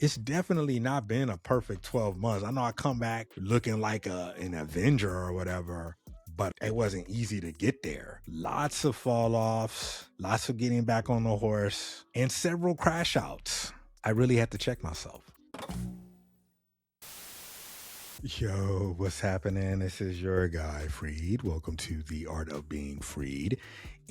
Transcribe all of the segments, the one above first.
It's definitely not been a perfect 12 months. I know I come back looking like an Avenger or whatever, but it wasn't easy to get there. Lots of fall offs, lots of getting back on the horse, and several crash outs. I really had to check myself. Yo, what's happening? This is your guy, Freed. Welcome to The Art of Being Freed.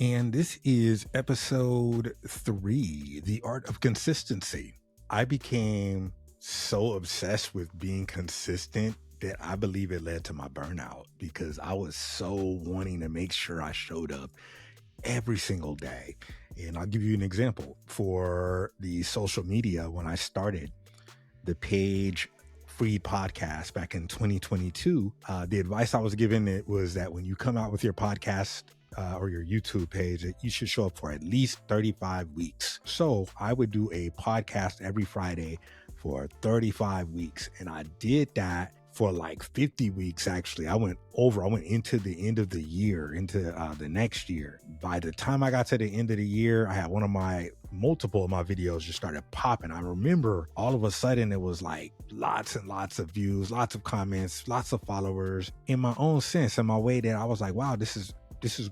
And this is episode 3, The Art of Consistency. I became so obsessed with being consistent that I believe it led to my burnout because I was so wanting to make sure I showed up every single day. And I'll give you an example. For the social media, when I started the page Freed podcast back in 2022, the advice I was given it was that when you come out with your podcast or your YouTube page, that you should show up for at least 35 weeks. So I would do a podcast every Friday for 35 weeks. And I did that for like 50 weeks, actually. I went into the end of the year, into the next year. By the time I got to the end of the year, I had multiple of my videos just started popping. I remember all of a sudden it was like lots and lots of views, lots of comments, lots of followers. In my own sense, in my way, that I was like, wow, this is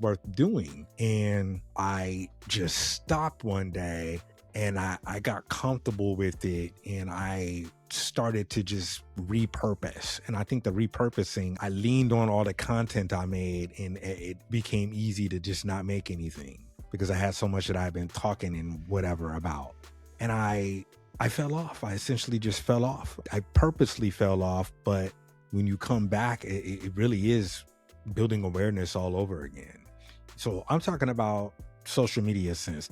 worth doing. And I just stopped one day and I got comfortable with it, and I started to just repurpose. And I think the repurposing, I leaned on all the content I made, and it became easy to just not make anything because I had so much that I've been talking and whatever about. And I fell off. I essentially just fell off. I purposely fell off, but when you come back, it really is building awareness all over again. So I'm talking about social media sense.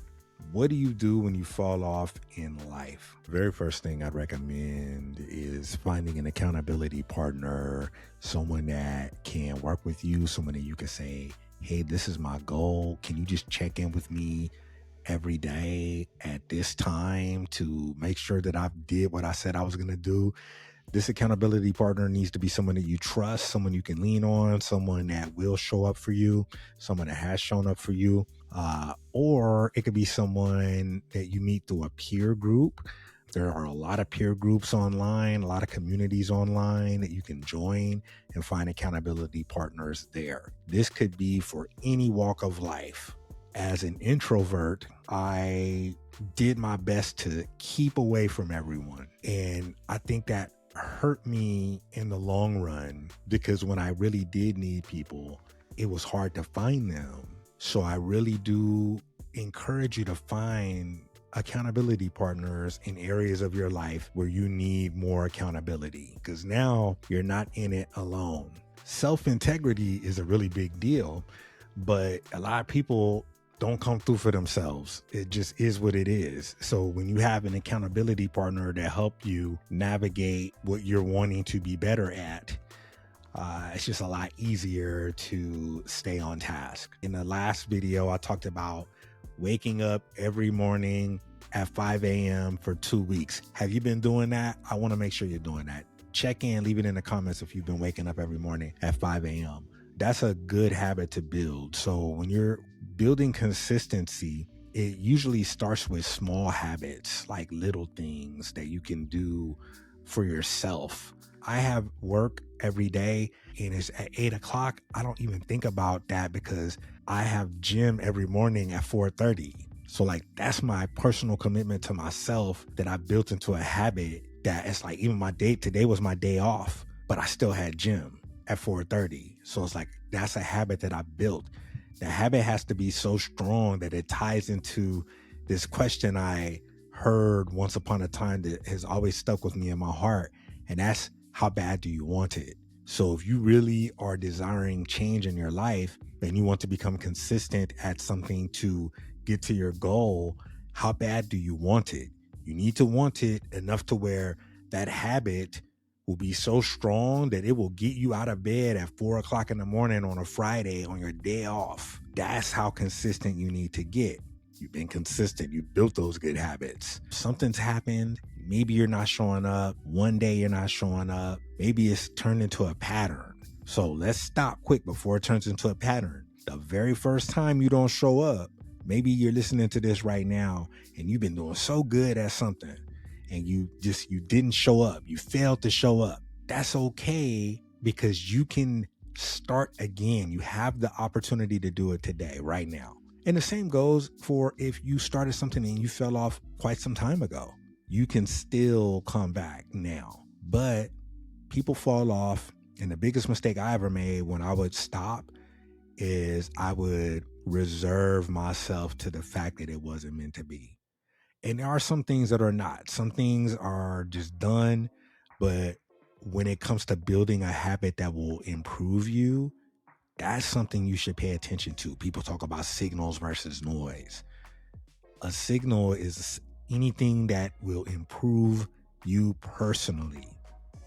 What do you do when you fall off in life? Very first thing I'd recommend is finding an accountability partner, someone that can work with you, someone that you can say, hey, this is my goal. Can you just check in with me every day at this time to make sure that I did what I said I was going to do? This accountability partner needs to be someone that you trust, someone you can lean on, someone that will show up for you, someone that has shown up for you. Or it could be someone that you meet through a peer group. There are a lot of peer groups online, a lot of communities online that you can join and find accountability partners there. This could be for any walk of life. As an introvert, I did my best to keep away from everyone. And I think that hurt me in the long run because when I really did need people, it was hard to find them. So I really do encourage you to find accountability partners in areas of your life where you need more accountability, because now you're not in it alone. Self-integrity is a really big deal, but a lot of people don't come through for themselves. It just is what it is. So when you have an accountability partner to help you navigate what you're wanting to be better at, it's just a lot easier to stay on task. In the last video, I talked about waking up every morning at 5 a.m. for 2 weeks. Have you been doing that? I want to make sure you're doing that. Check in, leave it in the comments if you've been waking up every morning at 5 a.m. That's a good habit to build. So when you're building consistency, it usually starts with small habits, like little things that you can do for yourself. I have work every day and it's at 8 o'clock. I don't even think about that because I have gym every morning at 4:30. So like that's my personal commitment to myself that I built into a habit that it's like even today was my day off, but I still had gym at 4:30. So it's like that's a habit that I built. The habit has to be so strong that it ties into this question I heard once upon a time that has always stuck with me in my heart. And that's, how bad do you want it? So if you really are desiring change in your life and you want to become consistent at something to get to your goal, how bad do you want it? You need to want it enough to where that habit will be so strong that it will get you out of bed at 4 o'clock in the morning on a Friday on your day off. That's how consistent you need to get. You've been consistent. You built those good habits. Something's happened. Maybe you're not showing up. One day you're not showing up. Maybe it's turned into a pattern. So let's stop quick before it turns into a pattern. The very first time you don't show up, maybe you're listening to this right now and you've been doing so good at something. and you didn't show up, you failed to show up, that's okay, because you can start again. You have the opportunity to do it today, right now. And the same goes for if you started something and you fell off quite some time ago. You can still come back now. But people fall off. And the biggest mistake I ever made when I would stop is I would reserve myself to the fact that it wasn't meant to be. And there are some things that are not. Some things are just done. But when it comes to building a habit that will improve you, that's something you should pay attention to. People talk about signals versus noise. A signal is anything that will improve you personally.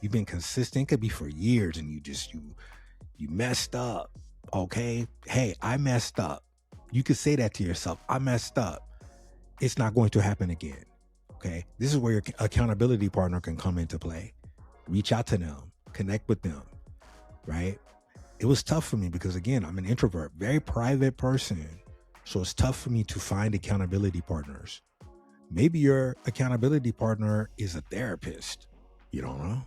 You've been consistent, could be for years, and you messed up. Okay. Hey, I messed up. You could say that to yourself. I messed up. It's not going to happen again. Okay. This is where your accountability partner can come into play. Reach out to them, connect with them, right? It was tough for me because, again, I'm an introvert, very private person. So it's tough for me to find accountability partners. Maybe your accountability partner is a therapist. You don't know.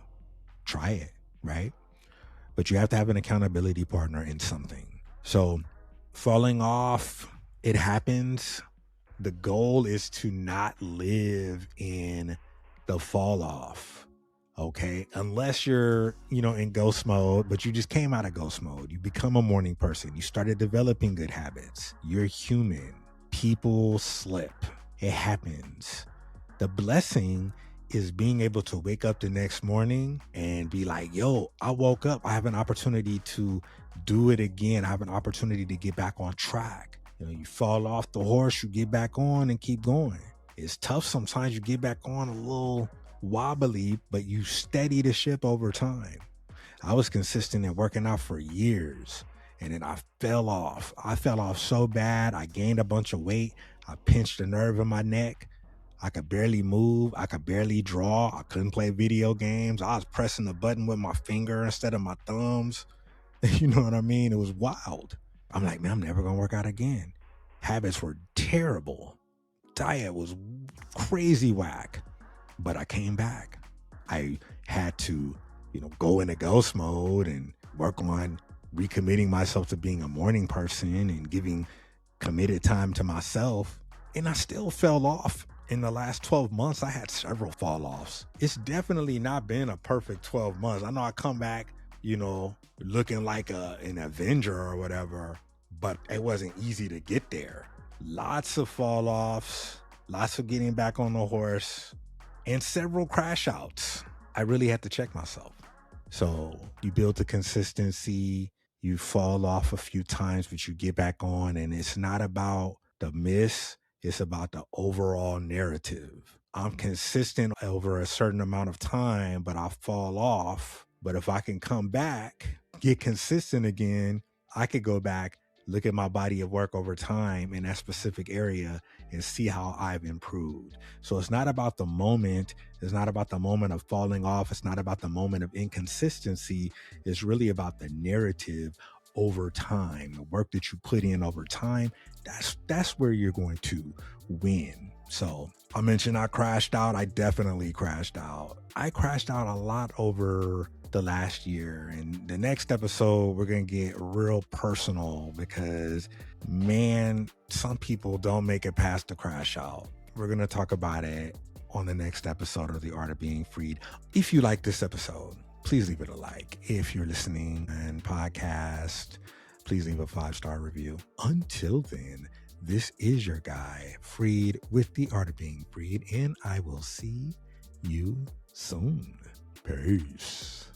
Try it, right? But you have to have an accountability partner in something. So falling off, it happens. The goal is to not live in the fall off. Okay, unless you're, in ghost mode, but you just came out of ghost mode. You become a morning person. You started developing good habits. You're human. People slip. It happens. The blessing is being able to wake up the next morning and be like, yo, I woke up. I have an opportunity to do it again. I have an opportunity to get back on track. You fall off the horse, you get back on and keep going. It's tough sometimes. You get back on a little wobbly, but you steady the ship over time. I was consistent in working out for years, and then I fell off. I fell off so bad. I gained a bunch of weight. I pinched a nerve in my neck. I could barely move. I could barely draw. I couldn't play video games. I was pressing the button with my finger instead of my thumbs. You know what I mean? It was wild. I'm like, man, I'm never going to work out again. Habits were terrible. Diet was crazy whack. But I came back. I had to, go into ghost mode and work on recommitting myself to being a morning person and giving committed time to myself. And I still fell off. In the last 12 months, I had several fall offs. It's definitely not been a perfect 12 months. I know I come back, looking like an Avenger or whatever, but it wasn't easy to get there. Lots of fall offs, lots of getting back on the horse, and several crash outs. I really had to check myself. So you build the consistency, you fall off a few times, but you get back on, and it's not about the miss, it's about the overall narrative. I'm consistent over a certain amount of time, but I fall off. But if I can come back, get consistent again, I could go back, look at my body of work over time in that specific area and see how I've improved. So it's not about the moment. It's not about the moment of falling off. It's not about the moment of inconsistency. It's really about the narrative over time, the work that you put in over time. That's where you're going to win. So I mentioned I crashed out. I definitely crashed out. I crashed out a lot over the last year. And the next episode, we're going to get real personal because, man, some people don't make it past the crash out. We're going to talk about it on the next episode of The Art of Being Freed. If you like this episode, please leave it a like. If you're listening and podcast, please leave a 5-star review. Until then, this is your guy, Freed, with The Art of Being Freed, and I will see you soon. Peace.